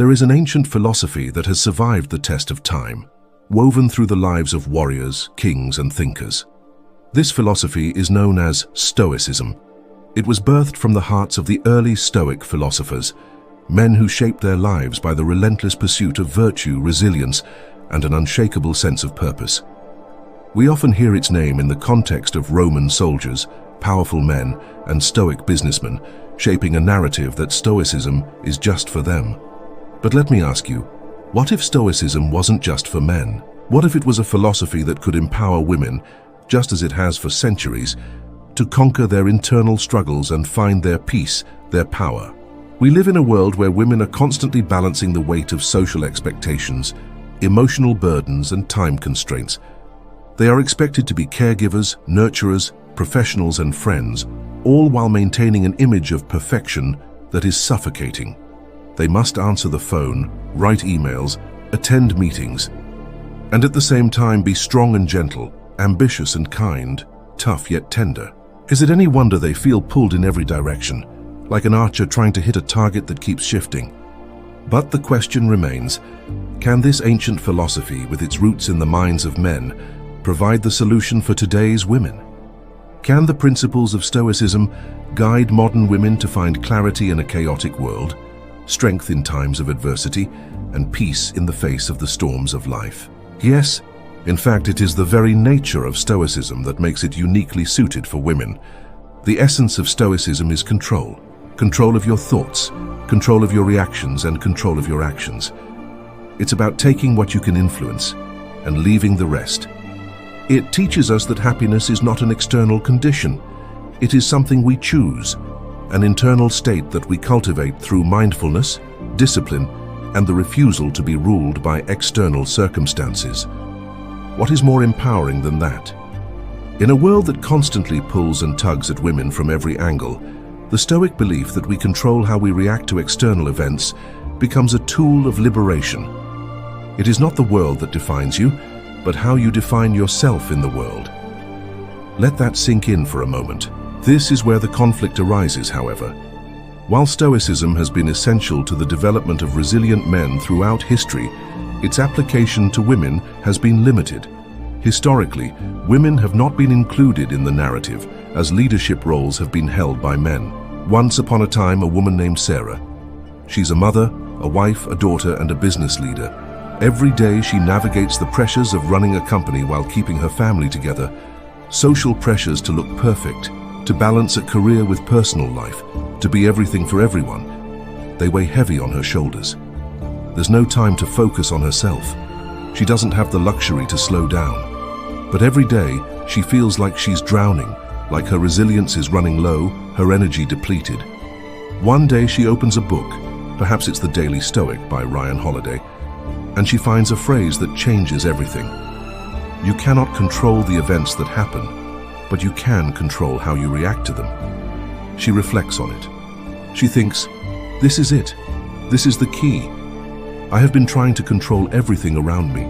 There is an ancient philosophy that has survived the test of time, woven through the lives of warriors, kings, and thinkers. This philosophy is known as Stoicism. It was birthed from the hearts of the early Stoic philosophers, men who shaped their lives by the relentless pursuit of virtue, resilience, and an unshakable sense of purpose. We often hear its name in the context of Roman soldiers, powerful men, and Stoic businessmen, shaping a narrative that Stoicism is just for them. But let me ask you, what if Stoicism wasn't just for men? What if it was a philosophy that could empower women, just as it has for centuries, to conquer their internal struggles and find their peace, their power? We live in a world where women are constantly balancing the weight of social expectations, emotional burdens, and time constraints. They are expected to be caregivers, nurturers, professionals, and friends, all while maintaining an image of perfection that is suffocating. They must answer the phone, write emails, attend meetings, and at the same time be strong and gentle, ambitious and kind, tough yet tender. Is it any wonder they feel pulled in every direction, like an archer trying to hit a target that keeps shifting? But the question remains, can this ancient philosophy, with its roots in the minds of men, provide the solution for today's women? Can the principles of Stoicism guide modern women to find clarity in a chaotic world, strength in times of adversity, and peace in the face of the storms of life? Yes, in fact, it is the very nature of Stoicism that makes it uniquely suited for women. The essence of Stoicism is control. Control of your thoughts, control of your reactions, and control of your actions. It's about taking what you can influence and leaving the rest. It teaches us that happiness is not an external condition. It is something we choose, an internal state that we cultivate through mindfulness, discipline, and the refusal to be ruled by external circumstances. What is more empowering than that? In a world that constantly pulls and tugs at women from every angle, the Stoic belief that we control how we react to external events becomes a tool of liberation. It is not the world that defines you, but how you define yourself in the world. Let that sink in for a moment. This is where the conflict arises, however. While Stoicism has been essential to the development of resilient men throughout history, its application to women has been limited. Historically, women have not been included in the narrative, as leadership roles have been held by men. Once upon a time, a woman named Sarah. She's a mother, a wife, a daughter, and a business leader. Every day she navigates the pressures of running a company while keeping her family together. Social pressures to look perfect, to balance a career with personal life, to be everything for everyone. They weigh heavy on her shoulders. There's no time to focus on herself. She doesn't have the luxury to slow down. But every day, she feels like she's drowning, like her resilience is running low, her energy depleted. One day she opens a book, perhaps it's The Daily Stoic by Ryan Holiday, and she finds a phrase that changes everything. You cannot control the events that happen, but you can control how you react to them. She reflects on it. She thinks, this is it. This is the key. I have been trying to control everything around me.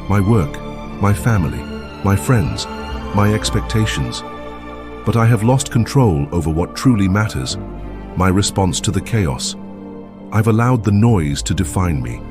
My work, my family, my friends, my expectations. But I have lost control over what truly matters, my response to the chaos. I've allowed the noise to define me.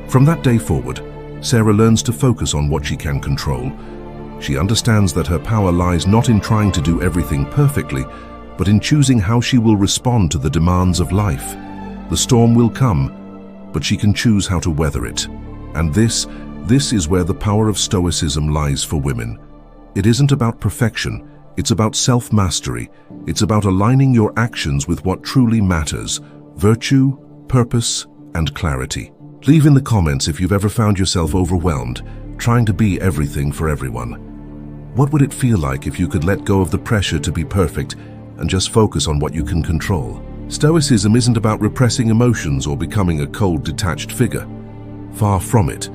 From that day forward, Sarah learns to focus on what she can control. She understands that her power lies not in trying to do everything perfectly, but in choosing how she will respond to the demands of life. The storm will come, but she can choose how to weather it. And this is where the power of Stoicism lies for women. It isn't about perfection, it's about self-mastery. It's about aligning your actions with what truly matters: virtue, purpose, and clarity. Leave in the comments if you've ever found yourself overwhelmed, trying to be everything for everyone. What would it feel like if you could let go of the pressure to be perfect and just focus on what you can control? Stoicism isn't about repressing emotions or becoming a cold, detached figure. Far from it.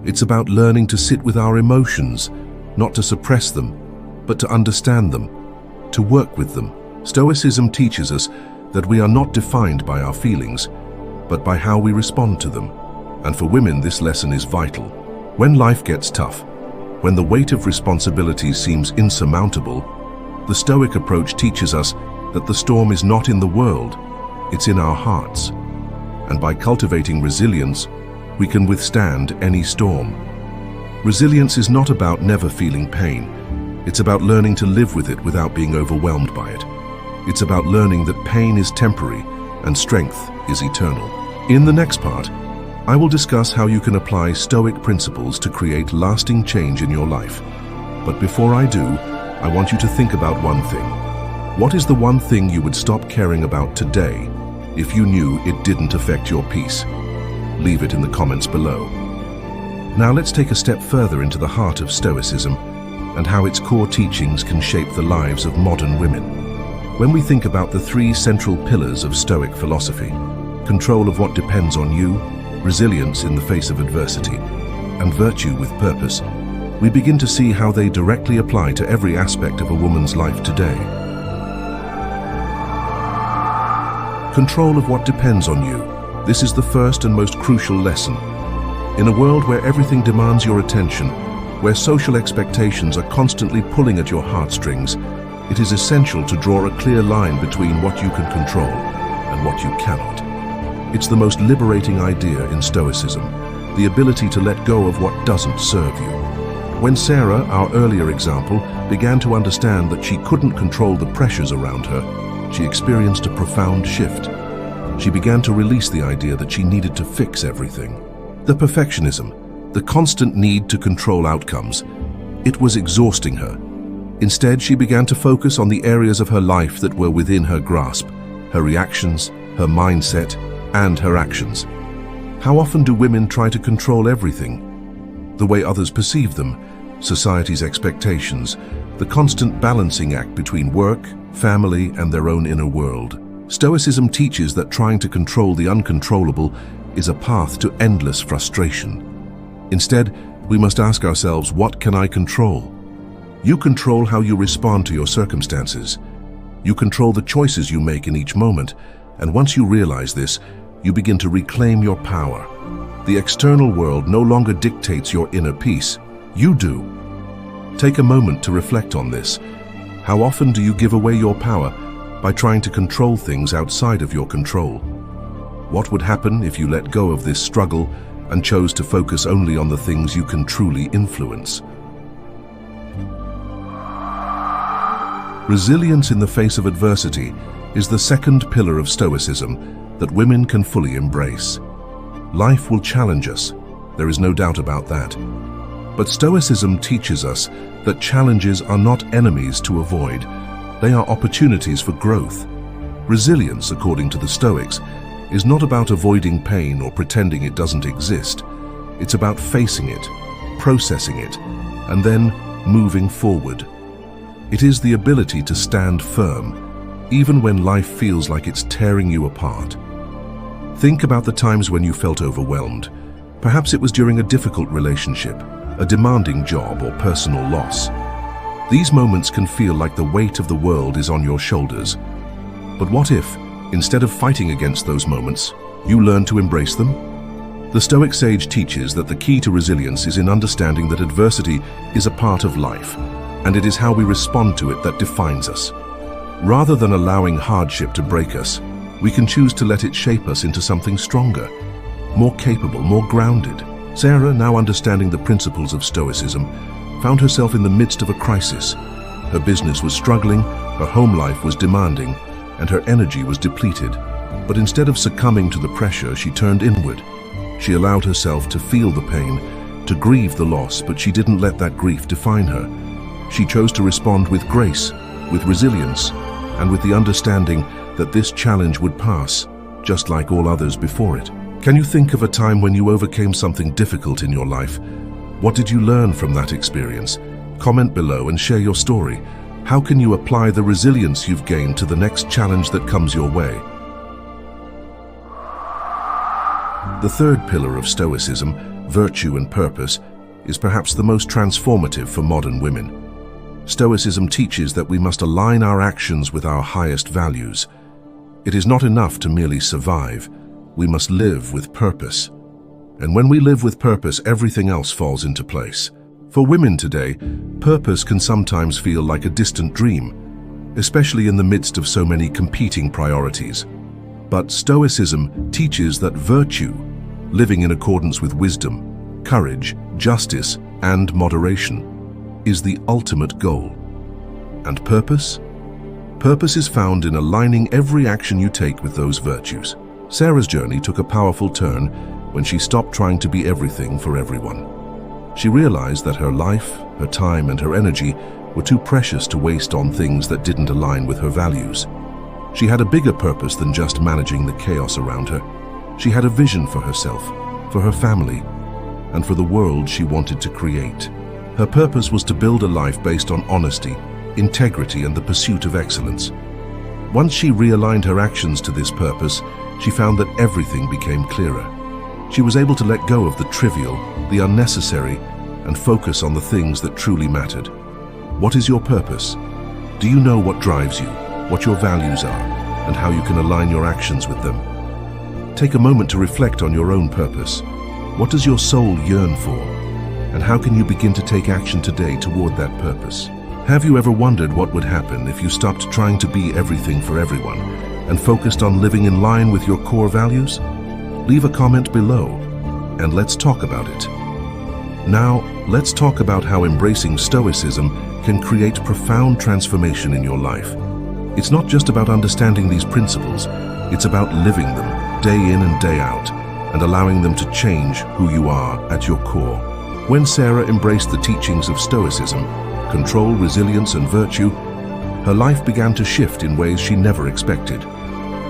It's about learning to sit with our emotions, not to suppress them, but to understand them, to work with them. Stoicism teaches us that we are not defined by our feelings, but by how we respond to them. And for women, this lesson is vital. When life gets tough, when the weight of responsibilities seems insurmountable, the Stoic approach teaches us that the storm is not in the world, it's in our hearts. and by cultivating resilience, we can withstand any storm. Resilience is not about never feeling pain. It's about learning to live with it without being overwhelmed by it. It's about learning that pain is temporary and strength is eternal. In the next part, I will discuss how you can apply Stoic principles to create lasting change in your life. But before I do, I want you to think about one thing. What is the one thing you would stop caring about today if you knew it didn't affect your peace? Leave it in the comments below. Now let's take a step further into the heart of Stoicism and how its core teachings can shape the lives of modern women. When we think about the three central pillars of Stoic philosophy, control of what depends on you, resilience in the face of adversity, and virtue with purpose, we begin to see how they directly apply to every aspect of a woman's life today. Control of what depends on you. This is the first and most crucial lesson. In a world where everything demands your attention, where social expectations are constantly pulling at your heartstrings, it is essential to draw a clear line between what you can control and what you cannot. It's the most liberating idea in Stoicism, the ability to let go of what doesn't serve you. When Sarah, our earlier example, began to understand that she couldn't control the pressures around her, she experienced a profound shift. She began to release the idea that she needed to fix everything. The perfectionism, the constant need to control outcomes, it was exhausting her. Instead, she began to focus on the areas of her life that were within her grasp, her reactions, her mindset, and her actions. How often do women try to control everything? The way others perceive them, society's expectations, the constant balancing act between work, family, and their own inner world. Stoicism teaches that trying to control the uncontrollable is a path to endless frustration. Instead, we must ask ourselves, what can I control? You control how you respond to your circumstances. You control the choices you make in each moment, and once you realize this, you begin to reclaim your power. The external world no longer dictates your inner peace. You do. Take a moment to reflect on this. How often do you give away your power by trying to control things outside of your control? What would happen if you let go of this struggle and chose to focus only on the things you can truly influence? Resilience in the face of adversity is the second pillar of Stoicism that women can fully embrace. Life will challenge us, there is no doubt about that. But Stoicism teaches us that challenges are not enemies to avoid, they are opportunities for growth. Resilience, according to the Stoics, is not about avoiding pain or pretending it doesn't exist. It's about facing it, processing it, and then moving forward. It is the ability to stand firm, even when life feels like it's tearing you apart. Think about the times when you felt overwhelmed. Perhaps it was during a difficult relationship, a demanding job, or personal loss. These moments can feel like the weight of the world is on your shoulders. But what if, instead of fighting against those moments, you learn to embrace them? The Stoic sage teaches that the key to resilience is in understanding that adversity is a part of life, and it is how we respond to it that defines us. Rather than allowing hardship to break us, we can choose to let it shape us into something stronger, more capable, more grounded. Sarah, now understanding the principles of Stoicism, found herself in the midst of a crisis. Her business was struggling, her home life was demanding, and her energy was depleted. But instead of succumbing to the pressure, she turned inward. She allowed herself to feel the pain, to grieve the loss, but she didn't let that grief define her. She chose to respond with grace, with resilience, and with the understanding that this challenge would pass, just like all others before it. Can you think of a time when you overcame something difficult in your life? What did you learn from that experience? Comment below and share your story. How can you apply the resilience you've gained to the next challenge that comes your way? The third pillar of Stoicism, virtue and purpose, is perhaps the most transformative for modern women. Stoicism teaches that we must align our actions with our highest values. It is not enough to merely survive. We must live with purpose. And when we live with purpose, everything else falls into place. For women today, purpose can sometimes feel like a distant dream, especially in the midst of so many competing priorities. But Stoicism teaches that virtue, living in accordance with wisdom, courage, justice, and moderation, is the ultimate goal. And purpose? Purpose is found in aligning every action you take with those virtues. Sarah's journey took a powerful turn when she stopped trying to be everything for everyone. She realized that her life, her time, and her energy were too precious to waste on things that didn't align with her values. She had a bigger purpose than just managing the chaos around her. She had a vision for herself, for her family, and for the world she wanted to create. Her purpose was to build a life based on honesty, integrity, and the pursuit of excellence. Once she realigned her actions to this purpose, she found that everything became clearer. She was able to let go of the trivial, the unnecessary, and focus on the things that truly mattered. What is your purpose? Do you know what drives you, what your values are, and how you can align your actions with them? Take a moment to reflect on your own purpose. What does your soul yearn for? And how can you begin to take action today toward that purpose? Have you ever wondered what would happen if you stopped trying to be everything for everyone and focused on living in line with your core values? Leave a comment below and let's talk about it. Now, let's talk about how embracing Stoicism can create profound transformation in your life. It's not just about understanding these principles, it's about living them day in and day out and allowing them to change who you are at your core. When Sarah embraced the teachings of Stoicism, control, resilience, and virtue, her life began to shift in ways she never expected.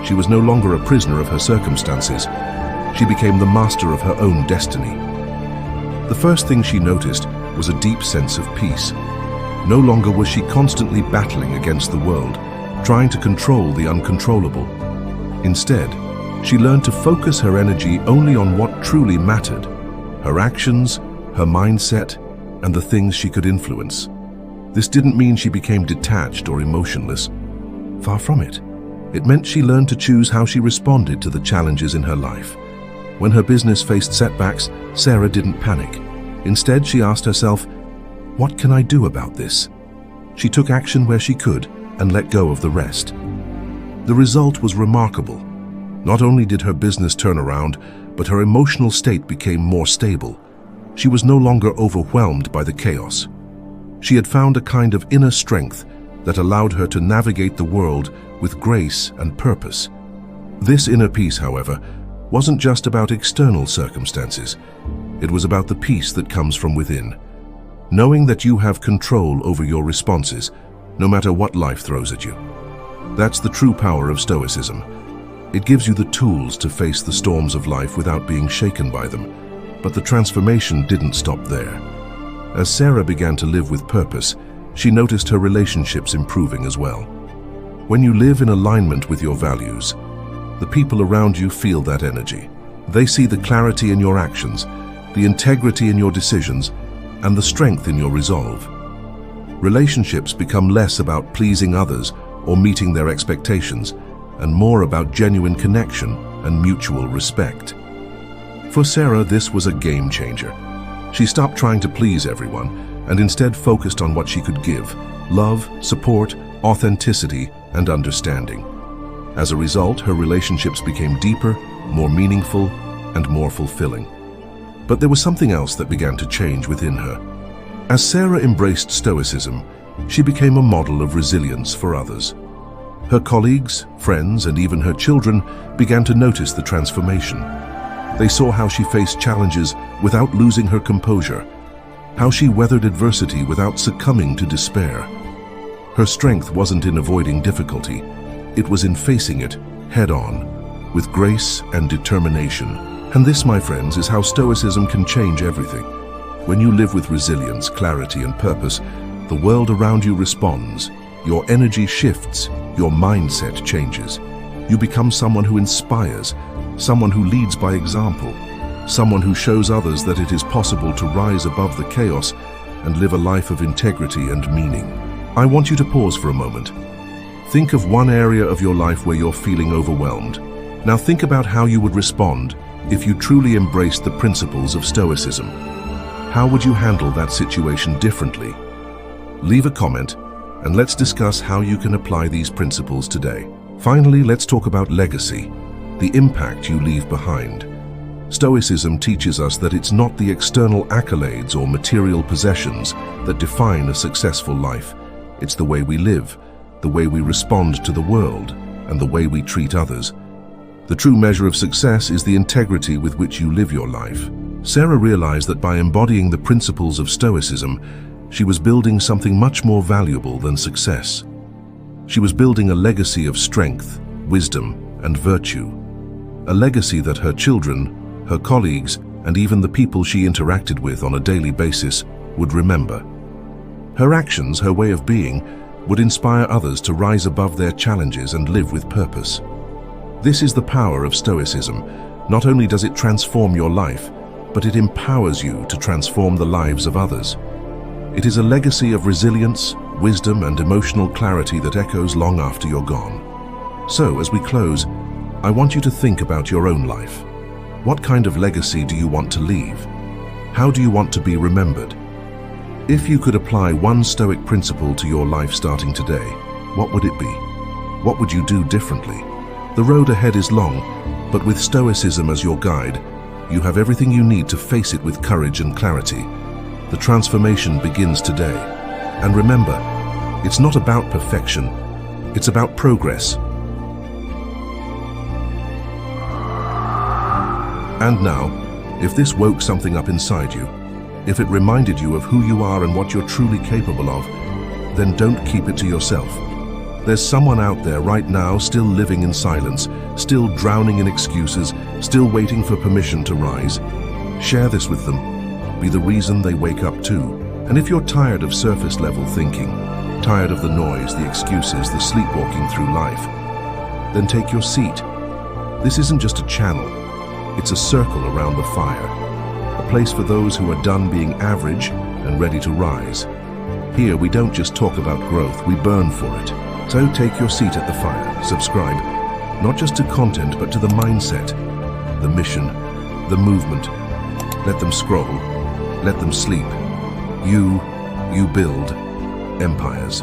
She was no longer a prisoner of her circumstances. She became the master of her own destiny. The first thing she noticed was a deep sense of peace. No longer was she constantly battling against the world, trying to control the uncontrollable. Instead, she learned to focus her energy only on what truly mattered: her actions, her mindset, and the things she could influence. This didn't mean she became detached or emotionless. Far from it. It meant she learned to choose how she responded to the challenges in her life. When her business faced setbacks, Sarah didn't panic. Instead, she asked herself, "What can I do about this?" She took action where she could and let go of the rest. The result was remarkable. Not only did her business turn around, but her emotional state became more stable. She was no longer overwhelmed by the chaos. She had found a kind of inner strength that allowed her to navigate the world with grace and purpose. This inner peace, however, wasn't just about external circumstances. It was about the peace that comes from within. Knowing that you have control over your responses, no matter what life throws at you. That's the true power of Stoicism. It gives you the tools to face the storms of life without being shaken by them. But the transformation didn't stop there. As Sarah began to live with purpose, she noticed her relationships improving as well. When you live in alignment with your values, the people around you feel that energy. They see the clarity in your actions, the integrity in your decisions, and the strength in your resolve. Relationships become less about pleasing others or meeting their expectations, and more about genuine connection and mutual respect. For Sarah, this was a game changer. She stopped trying to please everyone and instead focused on what she could give: love, support, authenticity, and understanding. As a result, her relationships became deeper, more meaningful, and more fulfilling. But there was something else that began to change within her. As Sarah embraced Stoicism, she became a model of resilience for others. Her colleagues, friends, and even her children began to notice the transformation. They saw how she faced challenges without losing her composure, how she weathered adversity without succumbing to despair. Her strength wasn't in avoiding difficulty, it was in facing it head-on, with grace and determination. And this, my friends, is how Stoicism can change everything. When you live with resilience, clarity, and purpose, the world around you responds. Your energy shifts, your mindset changes. You become someone who inspires, someone who leads by example, someone who shows others that it is possible to rise above the chaos and live a life of integrity and meaning. I want you to pause for a moment. Think of one area of your life where you're feeling overwhelmed. Now think about how you would respond if you truly embraced the principles of Stoicism. How would you handle that situation differently? Leave a comment and let's discuss how you can apply these principles today. Finally, let's talk about legacy. the impact you leave behind. Stoicism teaches us that it's not the external accolades or material possessions that define a successful life. It's the way we live, the way we respond to the world, and the way we treat others. The true measure of success is the integrity with which you live your life. Sarah realized that by embodying the principles of Stoicism, she was building something much more valuable than success. She was building a legacy of strength, wisdom, and virtue. A legacy that her children, her colleagues, and even the people she interacted with on a daily basis would remember. Her actions, her way of being, would inspire others to rise above their challenges and live with purpose. This is the power of Stoicism. Not only does it transform your life, but it empowers you to transform the lives of others. It is a legacy of resilience, wisdom, and emotional clarity that echoes long after you're gone. So, as we close, I want you to think about your own life. What kind of legacy do you want to leave? How do you want to be remembered? If you could apply one Stoic principle to your life starting today, what would it be? What would you do differently? The road ahead is long, but with Stoicism as your guide, you have everything you need to face it with courage and clarity. The transformation begins today. And remember, it's not about perfection, it's about progress. And now, if this woke something up inside you, if it reminded you of who you are and what you're truly capable of, then don't keep it to yourself. There's someone out there right now still living in silence, still drowning in excuses, still waiting for permission to rise. Share this with them. Be the reason they wake up too. And if you're tired of surface-level thinking, tired of the noise, the excuses, the sleepwalking through life, then take your seat. This isn't just a channel. It's a circle around the fire, a place for those who are done being average and ready to rise. Here, we don't just talk about growth, we burn for it. So take your seat at the fire, subscribe, not just to content, but to the mindset, the mission, the movement. Let them scroll, let them sleep. You build empires.